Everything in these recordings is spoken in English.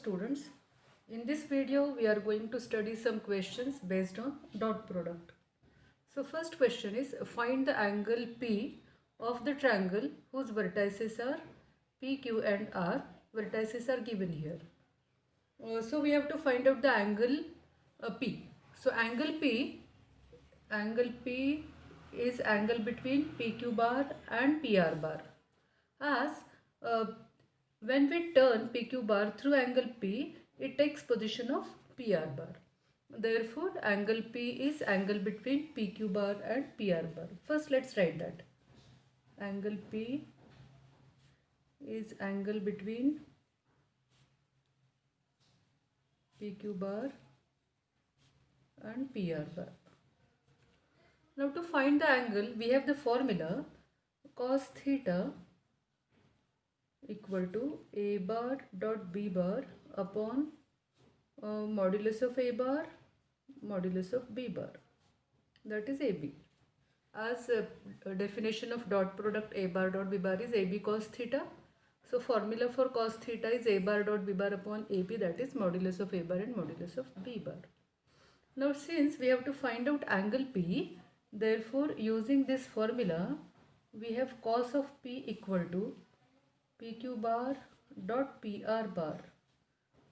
students, in this video we are going to study some questions based on dot product. So first question is, find the angle P of the triangle whose vertices are P, Q and R. Vertices are given here. So we have to find out the angle P. So angle P is angle between PQ bar and PR bar. As uh, when we turn PQ bar through angle P, it takes position of PR bar. Therefore, angle P is angle between PQ bar and PR bar. First, let's write that. Angle P is angle between PQ bar and PR bar. Now to find the angle, we have the formula cos theta equal to A bar dot B bar upon modulus of A bar modulus of B bar, that is AB. As a definition of dot product A bar dot B bar is AB cos theta. So formula for cos theta is A bar dot B bar upon AB, that is modulus of A bar and modulus of B bar. Now since we have to find out angle P, therefore using this formula we have cos of P equal to PQ bar dot PR bar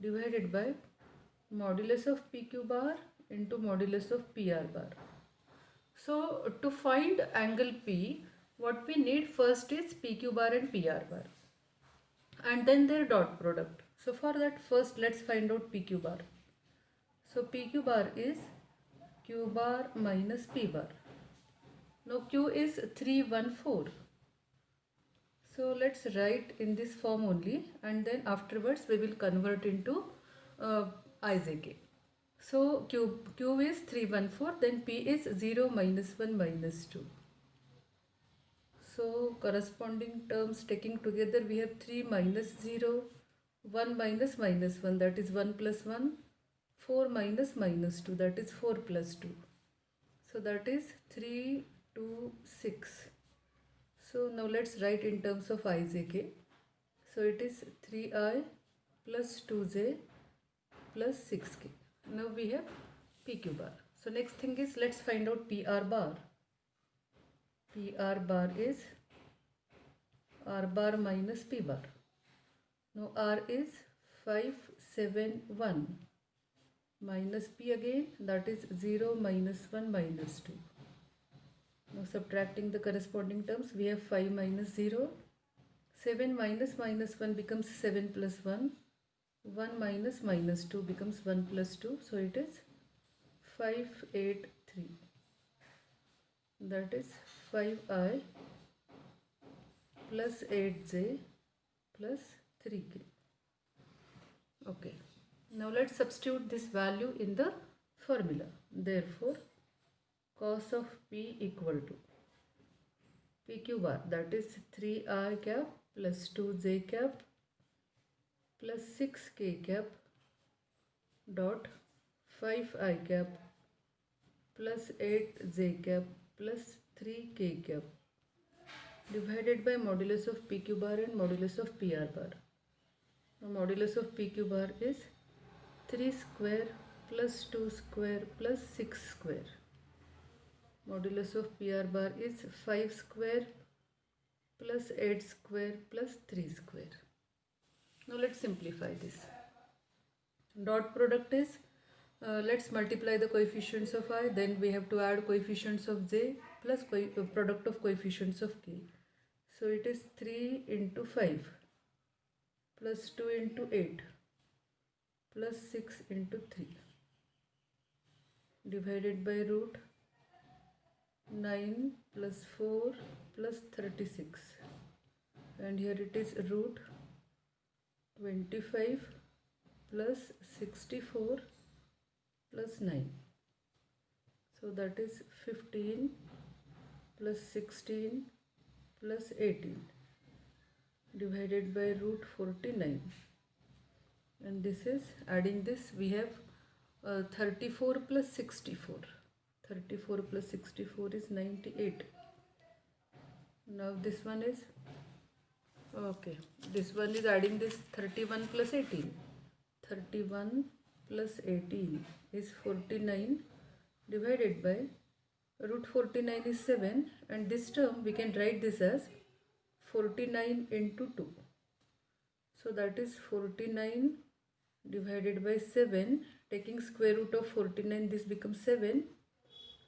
divided by modulus of PQ bar into modulus of PR bar. So to find angle P, what we need first is PQ bar and PR bar and then their dot product. So for that, first let's find out PQ bar. So PQ bar is Q bar minus P bar. Now Q is 314. So let's write in this form only and then afterwards we will convert into IJK. So Q is 314, then P is 0 minus 1 minus 2. So corresponding terms taking together we have 3 minus 0, 1 minus minus 1, that is 1 plus 1, 4 minus minus 2, that is 4 plus 2. So that is 3, 2, 6. So now let's write in terms of IJK. So it is 3I plus 2J plus 6K. Now we have PQ bar. So next thing is, let's find out PR bar. PR bar is R bar minus P bar. Now R is 571 minus P again, that is 0 minus 1 minus 2. Now subtracting the corresponding terms, we have 5 minus 0, 7 minus minus 1 becomes 7 plus 1, 1 minus minus 2 becomes 1 plus 2, so it is 583, that is 5I plus 8J plus 3K. Okay, now let's substitute this value in the formula. Therefore, cos of P equal to PQ bar, that is 3I cap plus 2J cap plus 6K cap dot 5I cap plus 8J cap plus 3K cap divided by modulus of PQ bar and modulus of PR bar. Now modulus of PQ bar is 3 square plus 2 square plus 6 square. Modulus of PR bar is 5 square plus 8 square plus 3 square. Now let's simplify this. Dot product is, let's multiply the coefficients of I, then we have to add coefficients of J plus product of coefficients of K. So it is 3 into 5 plus 2 into 8 plus 6 into 3 divided by root 9 plus 4 plus 36, and here it is root 25 plus 64 plus 9. So that is 15 plus 16 plus 18 divided by root 49, and this is, adding this we have 34 plus 64. 34 plus 64 is 98. Now this one is, okay, this one is adding this 31 plus 18. 31 plus 18 is 49 divided by root 49 is 7, and this term we can write this as 49 into 2. So that is 49 divided by 7, taking square root of 49, this becomes 7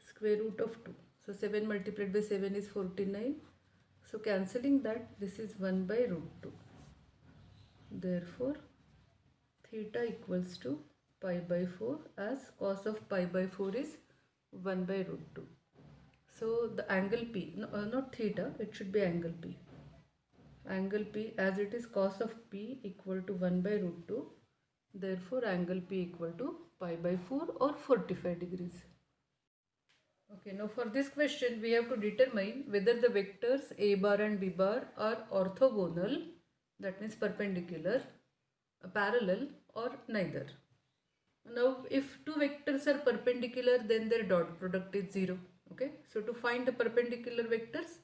square root of 2. So 7 multiplied by 7 is 49. So cancelling that, this is 1 by root 2. Therefore theta equals to pi by 4, as cos of pi by 4 is 1 by root 2. So the angle P, not theta, it should be angle P. Angle P, as it is cos of P equal to 1 by root 2. Therefore angle P equal to pi by 4 or 45 degrees. Okay, now for this question we have to determine whether the vectors a bar and b bar are orthogonal, that means perpendicular, parallel, or neither. Now if two vectors are perpendicular, then their dot product is 0. Okay, so to find the perpendicular vectors,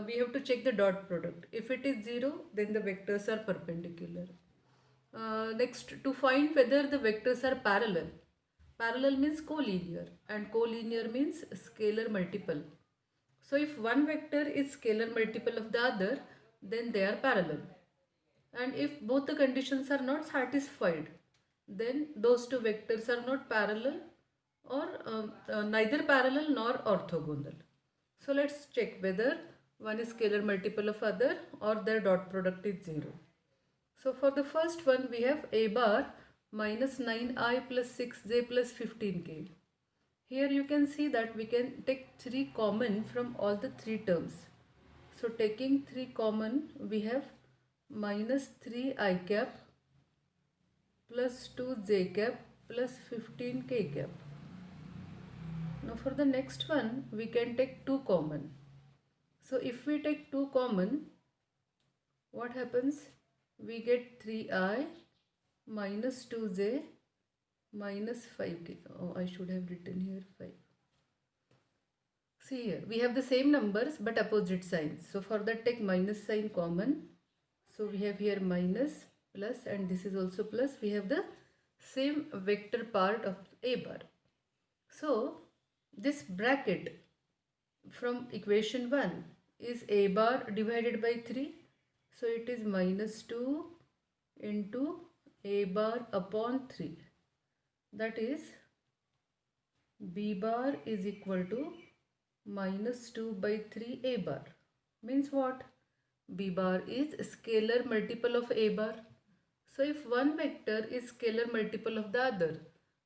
we have to check the dot product. If it is 0, then the vectors are perpendicular. Next, to find whether the vectors are parallel. Parallel means collinear, and collinear means scalar multiple. So if one vector is scalar multiple of the other, then they are parallel. And if both the conditions are not satisfied, then those two vectors are not parallel, or neither parallel nor orthogonal. So let's check whether one is scalar multiple of other or their dot product is 0. So for the first one, we have a bar minus 9i plus 6j plus 15k. Here you can see that we can take 3 common from all the 3 terms. So taking 3 common, we have minus 3i cap plus 2j cap plus 15k cap. Now for the next one, we can take 2 common. So if we take 2 common, what happens? We get 3i minus 2j minus 5k. Oh, I should have written here 5. See here, we have the same numbers but opposite signs. So for that, take minus sign common. So we have here minus, plus, and this is also plus. We have the same vector part of a bar. So this bracket from equation 1 is a bar divided by 3. So it is minus 2 into a bar upon 3. That is b bar is equal to minus 2 by 3 a bar. Means what? B bar is scalar multiple of a bar. So if one vector is scalar multiple of the other,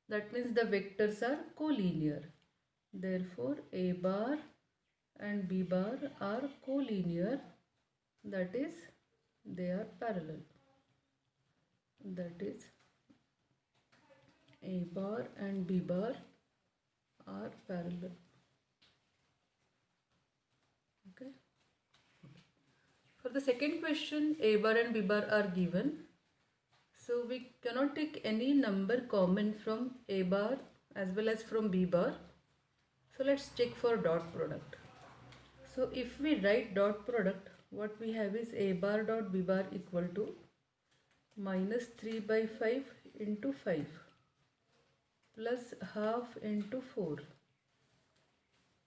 that means the vectors are collinear. Therefore a bar and b bar are collinear, that is they are parallel. That is a bar and b bar are parallel. Okay. For the second question, a bar and b bar are given. So we cannot take any number common from a bar as well as from b bar. So let's check for dot product. So if we write dot product, what we have is a bar dot b bar equal to minus 3 by 5 into 5 plus half into 4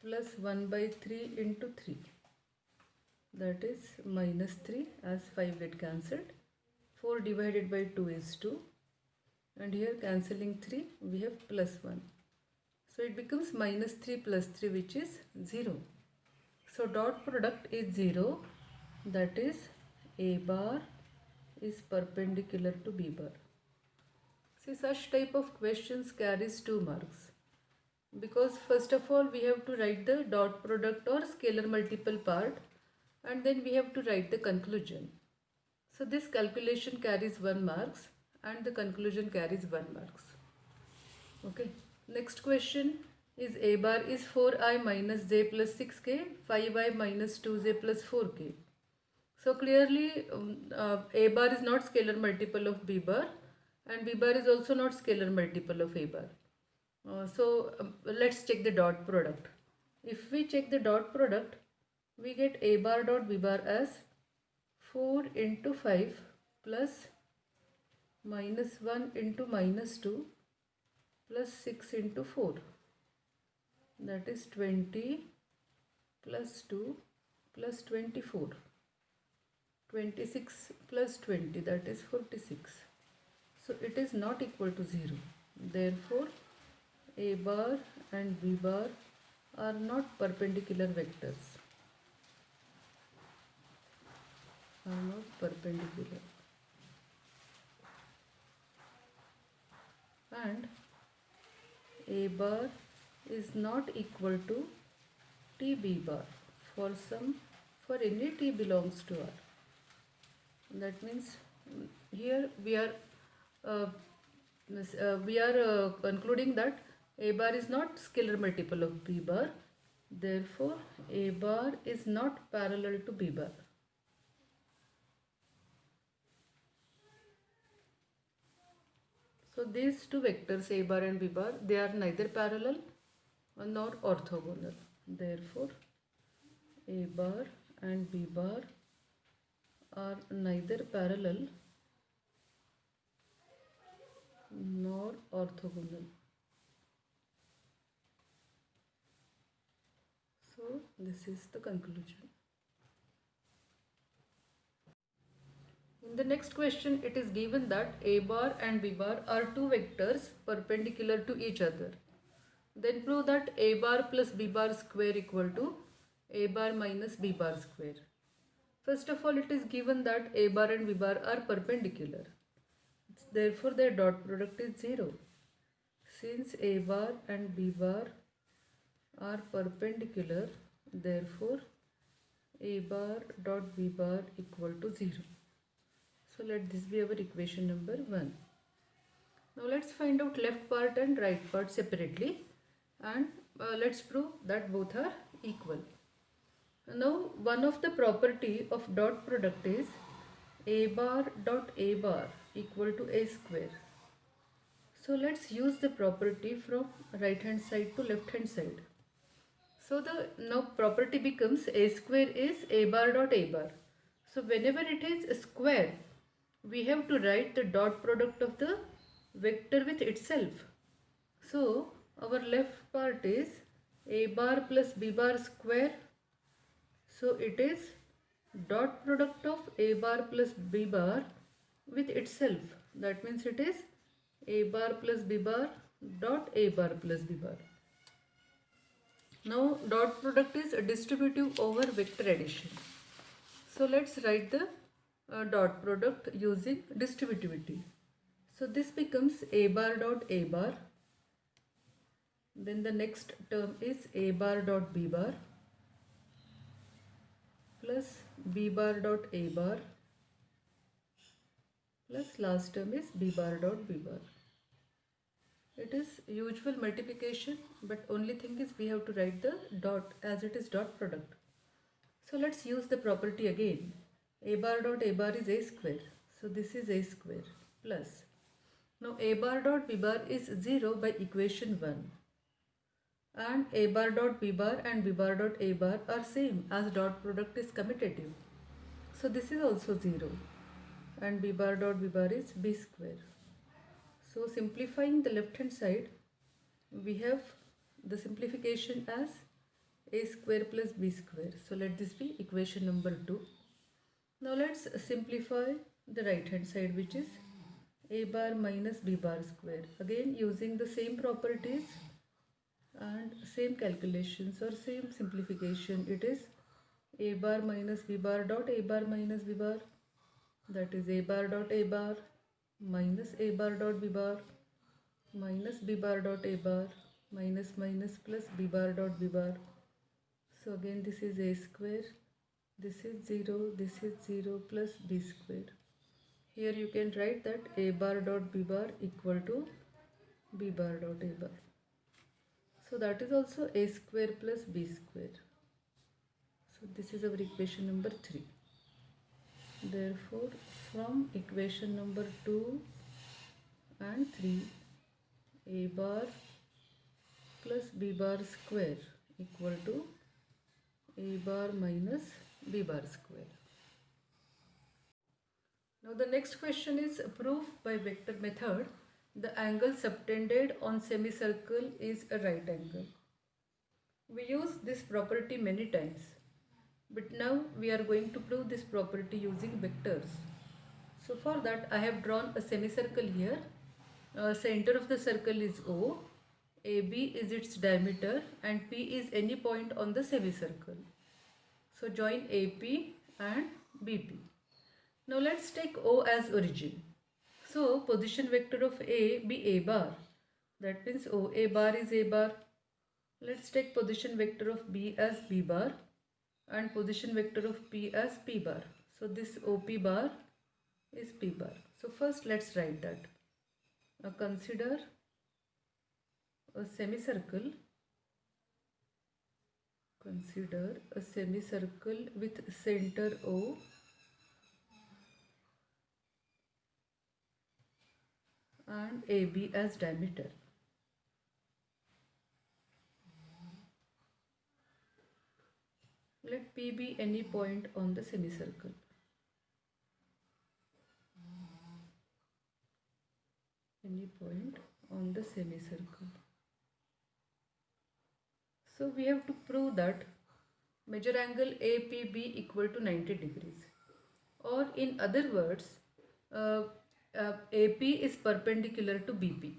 plus 1 by 3 into 3. That is minus 3, as 5 get cancelled. 4 divided by 2 is 2, and here cancelling 3, we have plus 1. So it becomes minus 3 plus 3, which is 0. So dot product is 0, that is a bar is perpendicular to b bar. See, such type of questions carries 2 marks, because first of all we have to write the dot product or scalar multiple part, and then we have to write the conclusion. So this calculation carries 1 marks and the conclusion carries 1 marks. Okay. Next question is a bar is 4i minus j plus 6k, 5i minus 2j plus 4k. So clearly a bar is not scalar multiple of b bar, and b bar is also not scalar multiple of a bar. Let's check the dot product. If we check the dot product, we get a bar dot b bar as 4 into 5 plus minus 1 into minus 2 plus 6 into 4, that is 20 plus 2 plus 24. 26 plus 20, that is 46. So it is not equal to 0. Therefore, A bar and B bar are not perpendicular vectors. Are not perpendicular. And A bar is not equal to TB bar for any T belongs to R. That means here we are concluding that A bar is not scalar multiple of B bar. Therefore, A bar is not parallel to B bar. So these two vectors A bar and B bar, they are neither parallel nor orthogonal. Therefore, A bar and B bar are neither parallel nor orthogonal. So this is the conclusion. In the next question, it is given that A bar and B bar are two vectors perpendicular to each other. Then prove that A bar plus B bar square equal to A bar minus B bar square. First of all, it is given that A bar and B bar are perpendicular. Therefore, their dot product is 0. Since A bar and B bar are perpendicular, therefore A bar dot B bar equal to 0. So let this be our equation number 1. Now let's find out left part and right part separately, and let's prove that both are equal. Now one of the property of dot product is A bar dot A bar equal to A square. So let's use the property from right hand side to left hand side. So the now property becomes A square is A bar dot A bar. So whenever it is a square, we have to write the dot product of the vector with itself. So our left part is A bar plus B bar square. So it is dot product of A bar plus B bar with itself. That means it is A bar plus B bar dot A bar plus B bar. Now dot product is distributive over vector addition. So let's write the dot product using distributivity. So this becomes A bar dot A bar. Then the next term is A bar dot B bar plus B bar dot A bar plus last term is B bar dot B bar. It is usual multiplication, but only thing is we have to write the dot as it is dot product. So let's use the property again. A bar dot A bar is A square. So this is A square plus. Now A bar dot B bar is 0 by equation 1. And A bar dot B bar and B bar dot A bar are same as dot product is commutative. So this is also 0. And B bar dot B bar is B square. So simplifying the left hand side, we have the simplification as A square plus B square. So let this be equation number 2. Now let's simplify the right hand side, which is A bar minus B bar square. Again using the same properties and same calculations or same simplification, it is A bar minus B bar dot A bar minus B bar, that is A bar dot A bar minus A bar dot B bar minus B bar dot A bar minus minus plus B bar dot B bar. So again this is A square, this is 0, this is 0 plus B square. Here you can write that A bar dot B bar equal to B bar dot A bar. So that is also A square plus B square. So this is our equation number 3. Therefore, from equation number 2 and 3, A bar plus B bar square equal to A bar minus B bar square. Now the next question is proof by vector method the angle subtended on semicircle is a right angle. We use this property many times, but now we are going to prove this property using vectors. So for that I have drawn a semicircle here. Center of the circle is O, AB is its diameter and P is any point on the semicircle. So join AP and BP. Now let's take O as origin. So position vector of A be A bar. That means O A bar is A bar. Let's take position vector of B as B bar and position vector of P as P bar. So this OP bar is P bar. So first let's write that. Now consider a semicircle. Consider a semicircle with center O and AB as diameter. Let P be any point on the semicircle. Any point on the semicircle. So we have to prove that measure angle APB equal to 90 degrees. Or in other words, AP is perpendicular to BP.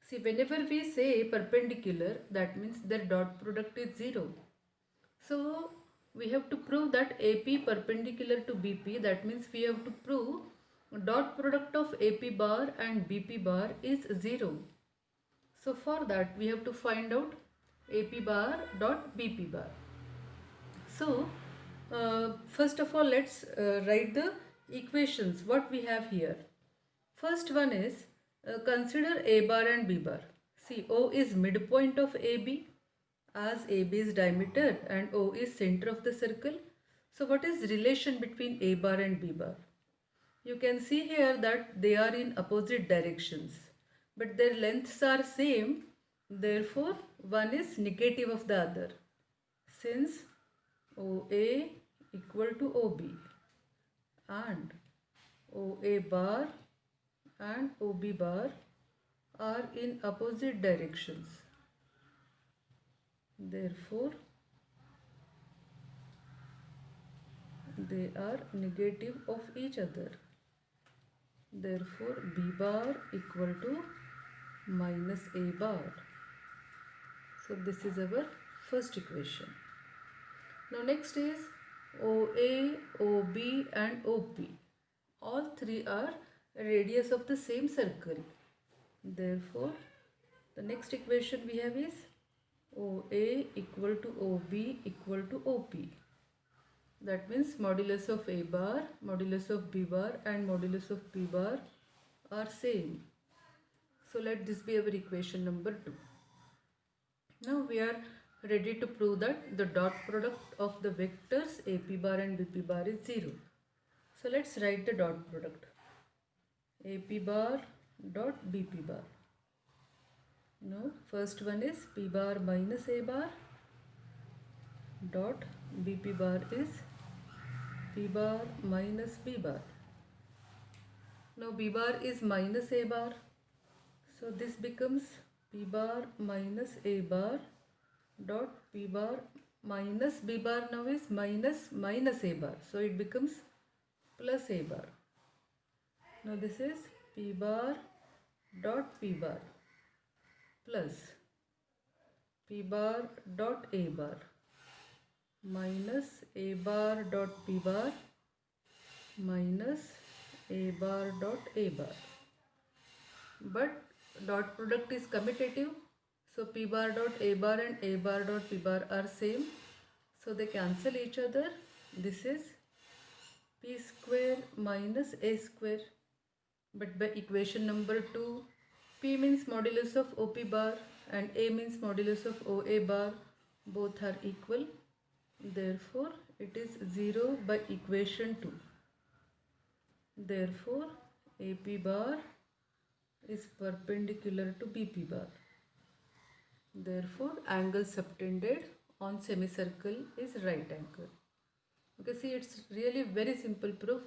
See, whenever we say perpendicular, that means their dot product is 0. So we have to prove that AP perpendicular to BP. That means we have to prove dot product of AP bar and BP bar is 0. So for that we have to find out AP bar dot BP bar. So first of all let's write the equations what we have here. First one is consider A bar and B bar. See, O is midpoint of AB as AB is diameter and O is center of the circle. So what is relation between A bar and B bar? You can see here that they are in opposite directions, but their lengths are same. Therefore, one is negative of the other. Since OA equal to OB and OA bar and OB bar are in opposite directions. Therefore, they are negative of each other. Therefore, B bar equal to minus A bar. So this is our first equation. Now next is OA, OB and OP. All three are radius of the same circle. Therefore, the next equation we have is OA equal to OB equal to OP. That means modulus of A bar, modulus of B bar and modulus of P bar are same. So let this be our equation number 2. Now we are ready to prove that the dot product of the vectors AP bar and BP bar is 0. So let's write the dot product. AP bar dot BP bar. Now first one is P bar minus A bar dot BP bar is P bar minus B bar. Now B bar is minus A bar. So this becomes P bar minus A bar dot P bar minus B bar now is minus A bar. So it becomes plus A bar. Now this is P bar dot P bar plus P bar dot A bar minus A bar dot P bar minus A bar dot A bar. But dot product is commutative. So P bar dot A bar and A bar dot P bar are same. So they cancel each other. This is P square minus A square. But by equation number 2, P means modulus of OP bar and A means modulus of OA bar. Both are equal. Therefore, it is 0 by equation 2. Therefore, AP bar is perpendicular to BP bar. Therefore, angle subtended on semicircle is right angle. Okay, see, it's really very simple proof.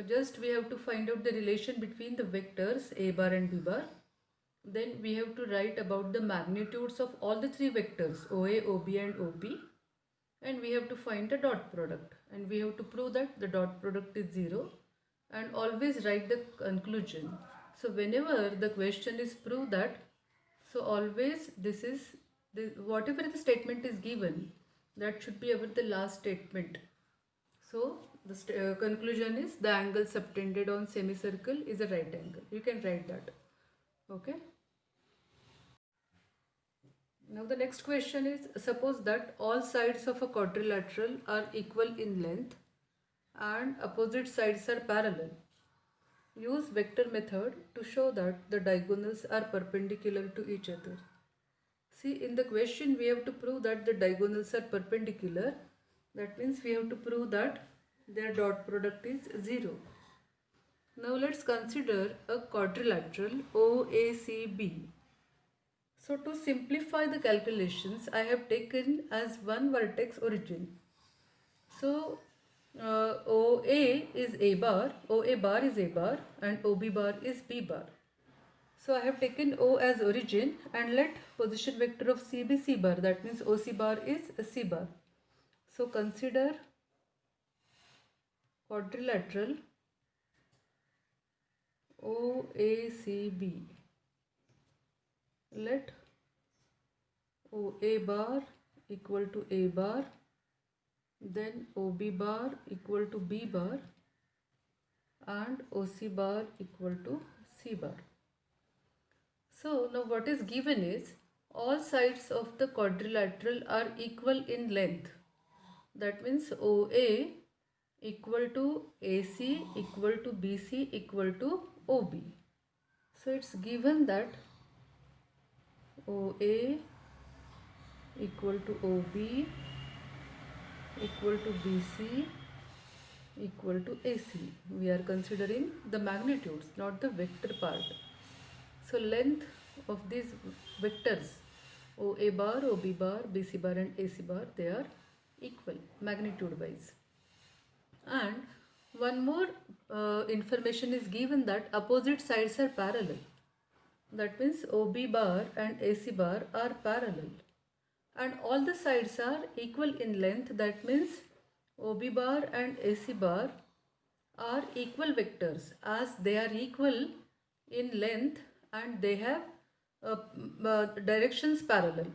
just we have to find out the relation between the vectors a bar and b bar. Then we have to write about the magnitudes of all the three vectors OA, OB and OP, and we have to find the dot product, and we have to prove that the dot product is 0, and always write the conclusion. So whenever the question is prove that, so always this is whatever the statement is given, that should be our the last statement. So the conclusion is the angle subtended on semicircle is a right angle. You can write that. Okay. Now the next question is, suppose that all sides of a quadrilateral are equal in length and opposite sides are parallel. Use vector method to show that the diagonals are perpendicular to each other. See, in the question we have to prove that the diagonals are perpendicular. That means we have to prove that their dot product is 0. Now let's consider a quadrilateral OACB. So to simplify the calculations, I have taken as one vertex origin. So OA is A bar, OA bar is A bar and OB bar is B bar. So I have taken O as origin and let position vector of C be C bar. That means OC bar is C bar. So consider quadrilateral OACB. Let OA bar equal to A bar, then OB bar equal to B bar and OC bar equal to C bar. So now what is given is all sides of the quadrilateral are equal in length. That means OA equal to AC equal to BC equal to OB. So it's given that OA equal to OB equal to BC equal to AC. We are considering the magnitudes, not the vector part. So length of these vectors OA bar, OB bar, BC bar and AC bar, they are equal magnitude wise. And one more information is given that opposite sides are parallel. That means OB bar and AC bar are parallel. And all the sides are equal in length. That means OB bar and AC bar are equal vectors as they are equal in length and they have directions parallel.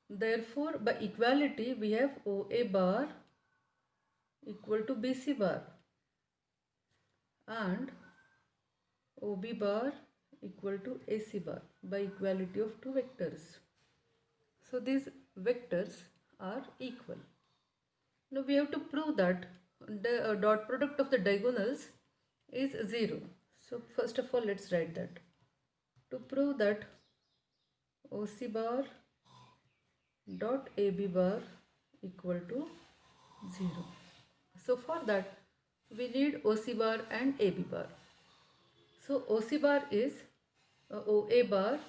Therefore, by equality, we have OA bar equal to BC bar and OB bar equal to AC bar by equality of two vectors. So these vectors are equal. Now we have to prove that the dot product of the diagonals is 0. So first of all, let's write that. To prove that OC bar dot AB bar equal to 0. So for that we need OC bar and AB bar. So OC bar is OA bar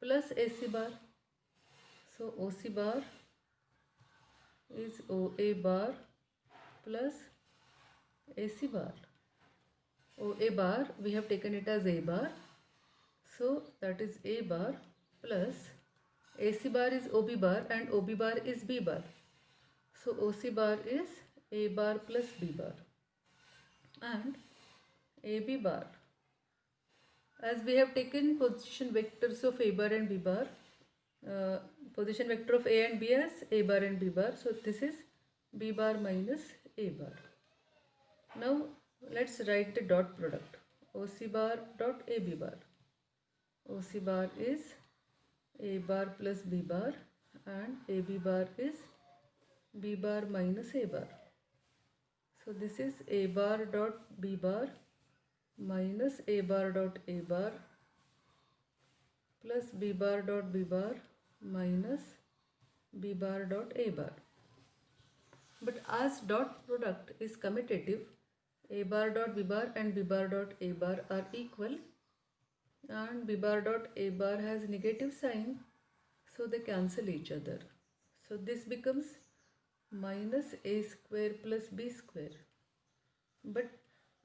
plus AC bar. So OC bar is OA bar plus AC bar. OA bar we have taken it as A bar. So that is A bar plus AC bar is OB bar and OB bar is B bar. So OC bar is A bar plus B bar and AB bar. As we have taken position vectors of A bar and B bar, position vector of A and B as A bar and B bar. So this is B bar minus A bar. Now let's write the dot product. OC bar dot AB bar. OC bar is A bar plus B bar and AB bar is B bar minus A bar. So this is A bar dot B bar minus A bar dot A bar plus B bar dot B bar minus B bar dot A bar. But as dot product is commutative, A bar dot B bar and B bar dot A bar are equal and B bar dot A bar has negative sign, so they cancel each other. So this becomes minus A square plus B square. But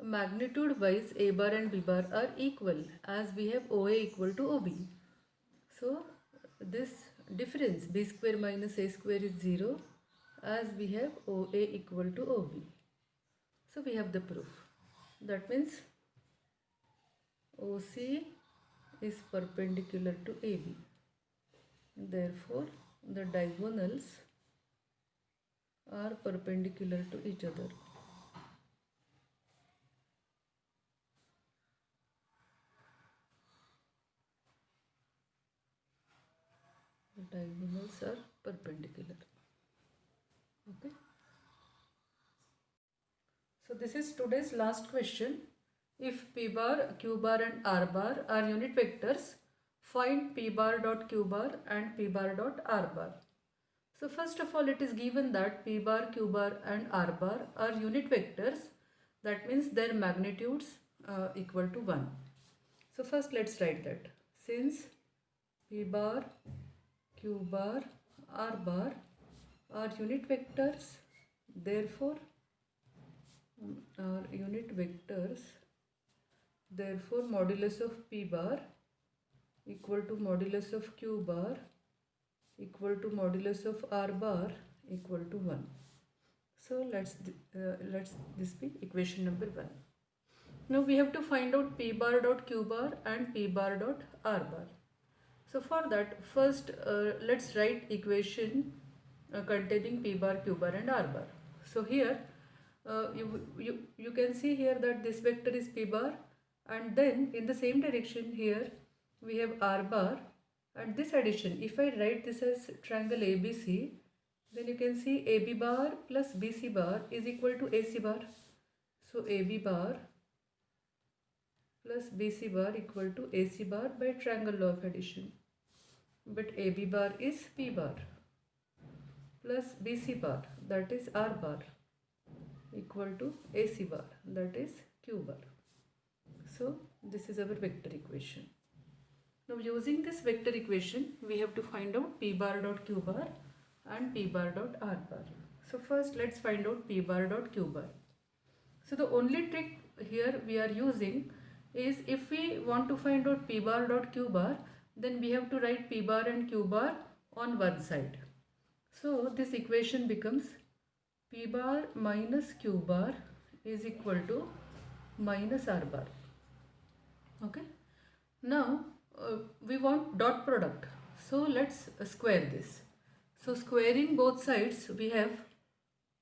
magnitude wise A bar and B bar are equal, as we have OA equal to OB. So this difference B square minus A square is 0, as we have OA equal to OB. So we have the proof. That means OC is perpendicular to AB. Therefore, the diagonals are perpendicular to each other. The diagonals are perpendicular. Okay. So this is today's last question. If P bar, Q bar and R bar are unit vectors, find P bar dot Q bar and P bar dot R bar. So first of all, it is given that P bar, Q bar and R bar are unit vectors. That means their magnitudes equal to 1. So first let's write that. Since P bar, Q bar, R bar are unit vectors, therefore modulus of P bar equal to modulus of Q bar equal to modulus of R bar equal to 1. So let's this be equation number 1. Now we have to find out P bar dot Q bar and P bar dot R bar. So for that, first let's write equation containing P bar, Q bar and R bar. So here you can see here that this vector is P bar, and then in the same direction here we have R bar, and this addition, if I write this as triangle ABC, then you can see AB bar plus BC bar is equal to AC bar. So AB bar plus BC bar equal to AC bar by triangle law of addition. But AB bar is P bar plus BC bar, that is R bar, equal to AC bar, that is Q bar. So this is our vector equation. Now using this vector equation, we have to find out P bar dot Q bar and P bar dot R bar. So first let's find out P bar dot Q bar. So the only trick here we are using is, if we want to find out P bar dot Q bar, then we have to write P bar and Q bar on one side. So this equation becomes P bar minus Q bar is equal to minus R bar. Okay. Now we want dot product. So let's square this. So squaring both sides, we have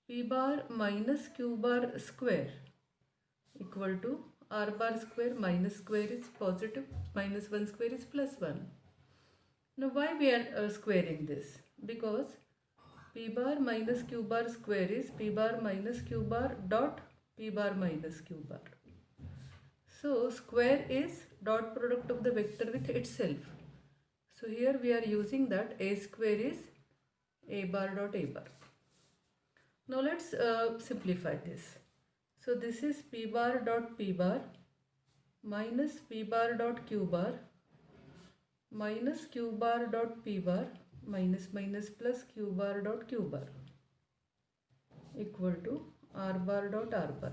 P bar minus Q bar square equal to R bar square. Minus square is positive, minus 1 square is plus 1. Now why we are squaring this? Because P bar minus Q bar square is P bar minus Q bar dot P bar minus Q bar. So square is dot product of the vector with itself. So here we are using that A square is A bar dot A bar. Now let's simplify this. So this is P bar dot P bar minus P bar dot Q bar minus Q bar dot P bar minus minus plus Q bar dot Q bar equal to R bar dot R bar.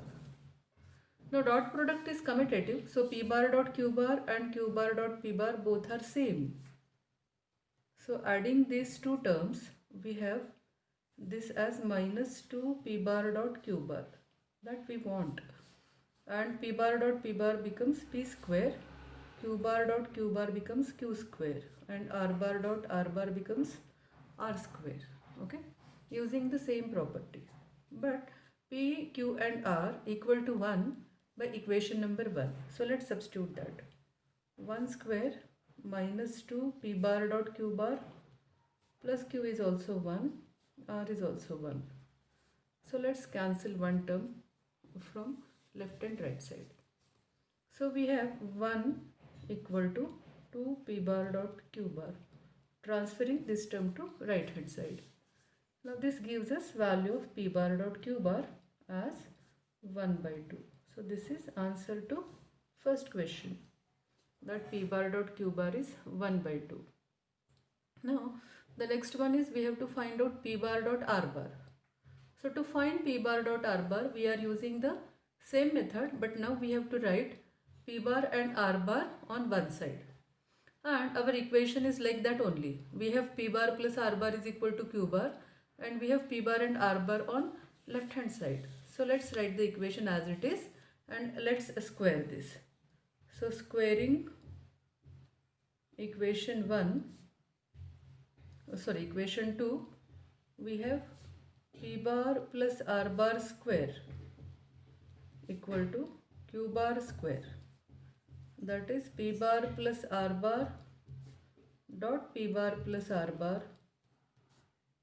Now dot product is commutative, so P bar dot Q bar and Q bar dot P bar both are same. So adding these two terms, we have this as minus 2 P bar dot Q bar, that we want, and P bar dot P bar becomes P square, Q bar dot Q bar becomes Q square, and R bar dot R bar becomes R square. Okay, using the same property. But P, Q and R equal to 1 by equation number 1. So let's substitute that. 1 square minus 2 P bar dot Q bar plus Q is also 1, R is also 1. So let's cancel one term from left and right side. So we have 1 equal to 2 P bar dot Q bar, transferring this term to right hand side. Now this gives us value of P bar dot Q bar as 1 by 2. So this is answer to first question, that P bar dot Q bar is 1 by 2. Now the next one is, we have to find out P bar dot R bar. So to find P bar dot R bar, we are using the Same method, but now we have to write p bar and r bar on one side. And our equation is like that only. We have p bar plus r bar is equal to q bar, and we have p bar and r bar on left hand side. So let's write the equation as it is and let's square this. So squaring equation 2, we have p bar plus r bar square equal to q bar square. That is p bar plus r bar dot p bar plus r bar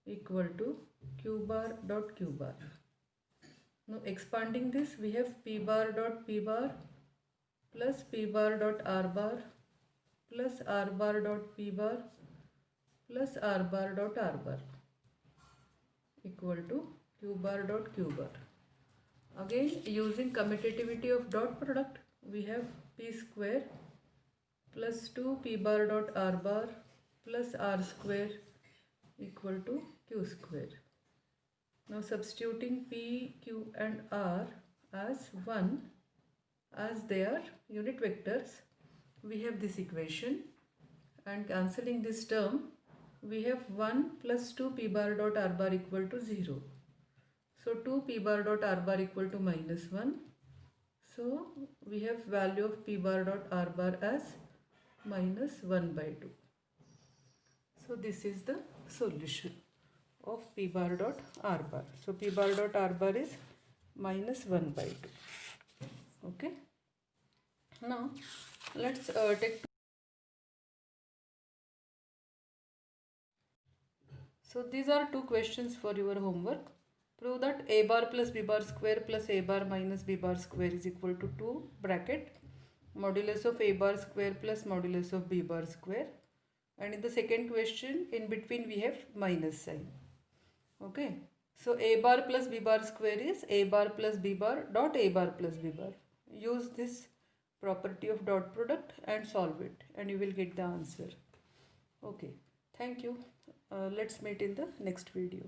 equal to q bar dot q bar. Now expanding this, we have p bar dot p bar plus p bar dot r bar plus r bar dot p bar plus r bar dot r bar equal to q bar dot q bar. Again, using commutativity of dot product, we have p square plus 2 p bar dot r bar plus r square equal to q square. Now substituting p, q and r as 1 as they are unit vectors, we have this equation, and cancelling this term, we have 1 plus 2 p bar dot r bar equal to 0. So 2 p bar dot r bar equal to minus 1. So we have value of p bar dot r bar as minus 1 by 2. So this is the solution of p bar dot r bar. So p bar dot r bar is minus 1 by 2. Okay. Now let's take. So these are two questions for your homework. Prove that a bar plus b bar square plus a bar minus b bar square is equal to 2 bracket modulus of a bar square plus modulus of b bar square. And in the second question, in between we have minus sign. Okay. So a bar plus b bar square is a bar plus b bar dot a bar plus b bar. Use this property of dot product and solve it, and you will get the answer. Okay. Thank you. Let's meet in the next video.